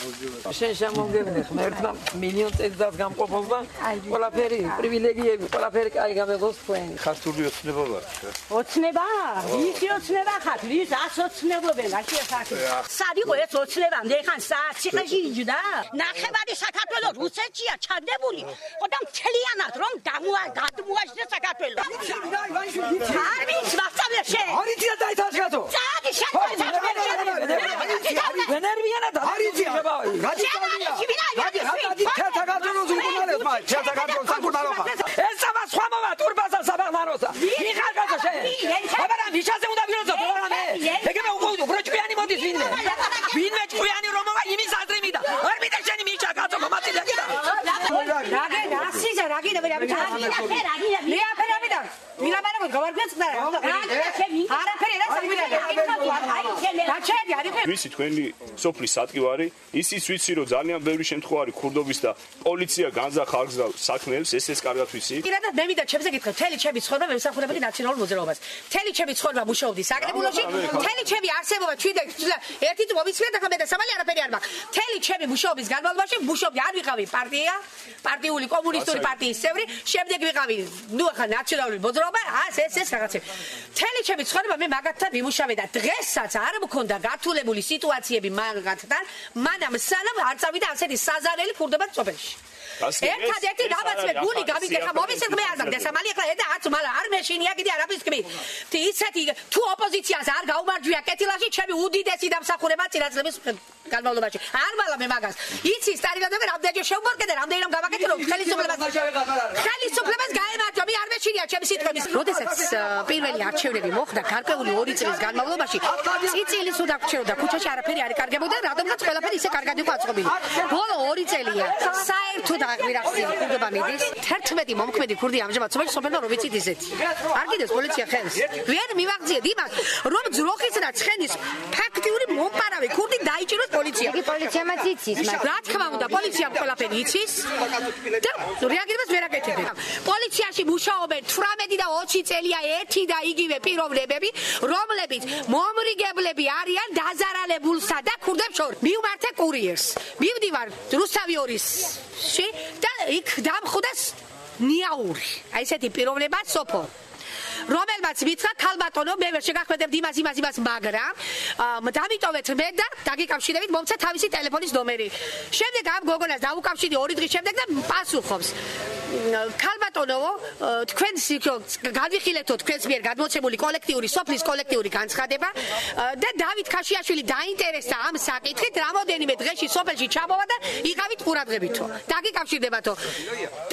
შენ შემოგევნე ღმერთმა მილიონ წელიწად გამყოფობა ყველაფერი პრივილეგიები ყველაფერი კაი გამეგოს თქვენ ხართული ოცნება ვარ ოცნება ისი ოცნება ხარ ვის ასოცნებობენ აშიახაკი სადიყო ეს ოცნებამდე ხან საათში იჯდა ნახევარი საქართველოს რუსეთშია ჩადებული ხოდა მთლიანად რომ გადმოაშრე საქართველოს არის ვასწავლე შენ არიცია დაითაშკაცო წადი შენ ვენერვიანა და არიცია რადიკალია რადი თეატრ საქართველოს უკუნალებს მაგ თეატრ საქართველოს საკუთარობა ეს სამა სხვამოვა ტურბაზა საბაღნაროსა მიხარგაზა შენ აბარა მიშაზე უნდა ვიროძო ბოლამე ეგება უბროჭკვიანი მოდის ვინმე ჭკვიანი რომობა იმის აზრიმიდა არ მიდა შენი მიშა კაცო მომაწილე კიდა რაგი რასიზა რაგი და რაგი მე აფერამიდა მირაბარო გავარკვიეთ და არაფერი რა სამირა ვისი თქვენი სოფლის სატკივარი ისიც ვიცი რომ ძალიან ბევრი შემთხვევა არის ქურდობის და პოლიცია განზა ხალხს და საქმეებს ესეც კარგად ვიცი პირადად მე მინდა ჩემზე გითხრა თელი ჩემი ცხოვრება მესახურებოდი ნაციონალურ მოძრაობას თელი ჩემი ცხოვრება მუშაობდი საკრებულოში თელი ჩემი არსებობა ჩვიდე ერთი თუ მომიცვია და ხა მე და სამალი არაფერი არ მაქვს თელი ჩემი მუშაობის განმავლობაში მუშაობდი არ ვიყავი პარტიული კომუნისტური პარტიის წევრი შემდეგ ვიყავი ნუ ახლა ნაციონალური მოძრაობა ეს რაღაცები თელი ჩემი ცხოვრება მე მაგათთან ვიმუშავე და დღესაც არ მქონდა გართულებული სიტუაციები მაგათთან მანამ სანამ არ წავიდა ასეთი საზარელი ქურდობა სოფელში ერთადერთი დამაცვე გული გამიგეხა მომისეთ მე არ მაგ სამალი ახლა ედა არც მალა არ მეშინია კიდე არაფრის კმი ისეთი თუ ოპოზიციას არ გაუმარჯვია კეთილაში ჩემი უდიდესი დამსახურება წინაწლების განმავლობაში არ მალა მე მაგას იცი სტალინადები რამდენჯერ შევმორკე და რამდენი რომ გავაკეთე რომ ხელისუფლებას გაემარჯვა მე არ მეშინია ჩემი სიტყვების როდესაც პირველი არჩევნები მოხდა გარკვეული 2 წლის განმავლობაში წიწილის უნდა გრჩეოდა ქუჩაში არაფერი არ იკარგებოდა რადგანაც ყველაფერი ისე კარგად იყო აწყობილი ბოლო 2 წელია საერთოდ აღმირახსილი ქურდობა მიდის 11 მომქმედი ქურდი ამჟამად სოფელში სოფელმა რომ ვიცით ისეთი არ კიდეს პოლიცია ხელს ვერ მივაღწიეთ იმას რომ ძროხის და ცხენის ფაქტიური მომპარავი ქურდი დაიჭიროს პოლიციამ პოლიციამაც იცის მაგრამ რა თქმა უნდა პოლიციამ ყველაფერი იცის და რეაგირებას ვერ აკეთებენ პოლიციაში მუშაობენ 18 და 20 წელია ერთი და იგივე პიროვნებები რომლებიც მომრიგებლები არიან დაზარალებულსა და ქურდებს შორის მივმართე კურიერს მივდივარ რუსთავიორისში და იქ დამხვდეს ნიაური აი ესეთი პიროვნება სოფო რომელმაც მითხრა ქალბატონო მე ვერ შეგახვედებდი იმას მაგრამ დამიტოვეთ მე და დაგიკავშირებით მომცა თავისი ტელეფონის ნომერი შემდეგ ამ გოგონას დაუკავშირდი 2 დღის შემდეგ და პასუხობს ქალბატონო თქვენ გადვიხილეთო თქვენს მიერ გადმოცემული კოლექტიური სოფლის კოლექტიური განცხადება და დავით ქაშიაშვილი დაინტერესდა ამ საკითხით რამოდენიმე დღეში სოფელში ჩამოვა და იღავით ყურადღებითო დაგიკავშირდებათო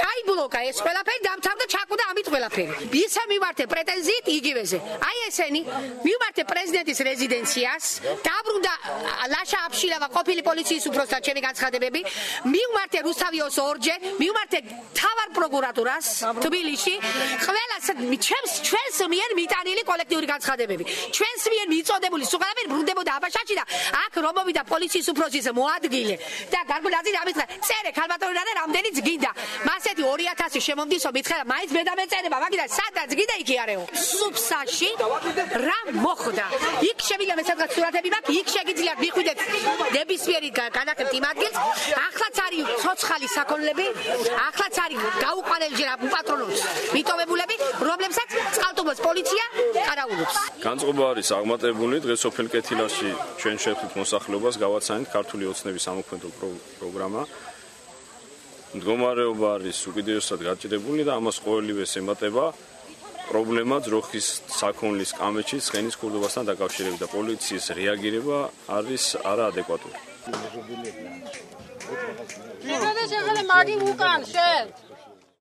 დაიბლოკა ეს ყველაფერი დამთავრდა ჩაკვდა ამით ყველაფერი ისე მივართე პრეტენზიით იგივეზე აი ესენი მივმართე პრეზიდენტის რეზიდენციას დაბრუნდა ლაშა აფშილავა ყოფილი პოლიციის უფროსთან ჩემი განცხადებები მივმართე რუსთავიოს ორჯერ მივმართე თავარ პროკურატურას თბილისში ყველას ჩვენს მიერ მიტანილი კოლექტიური განცხადებები ჩვენს მიერ მიწოდებული სუღალაბერი ბრუნდებოდა აბაშაში და აქ რომ მოვიდა პოლიციის უფროსის მოადგილე და გარკვეული ამითხრა წერე ქალბატონი და რამდენიც გინდა მასეთი 2000 შემომდისო მითხრა მაინც მე დამეწერება მაგიდან სადაც გინდა იქ იარეო სუფსაში რა მოხდა იქ შევიდა მე სადღაც სურათები მაქვს იქ შეგიძლიათ მიხვიდეთ ნებისმიერი განახებთ იმ ადგილს ახლაც არის ცოცხალი საქონლები ახლაც არის გაუყარელჯერ უპატრონოს მიტოვებულები რომლებსაც წყალტუბოს პოლიცია კარაულობს განწყობა არის აღმატებული დღეს სოფელ კეთილაში ჩვენ შევხვდით მოსახლეობას გავაცანით ქართული ოცნების სამოქმედო პროგრამა მდგომარეობა არის უკიდურესად გაჭირებული და ამას ყოველივეს ემატება პრობლემა ძროხის საქონლის კამეჩის ცხენის ქურდობასთან დაკავშირებით და პოლიციის რეაგირება არის არაადეკვატური. შეგადა შეხელე მაგი უკან შენ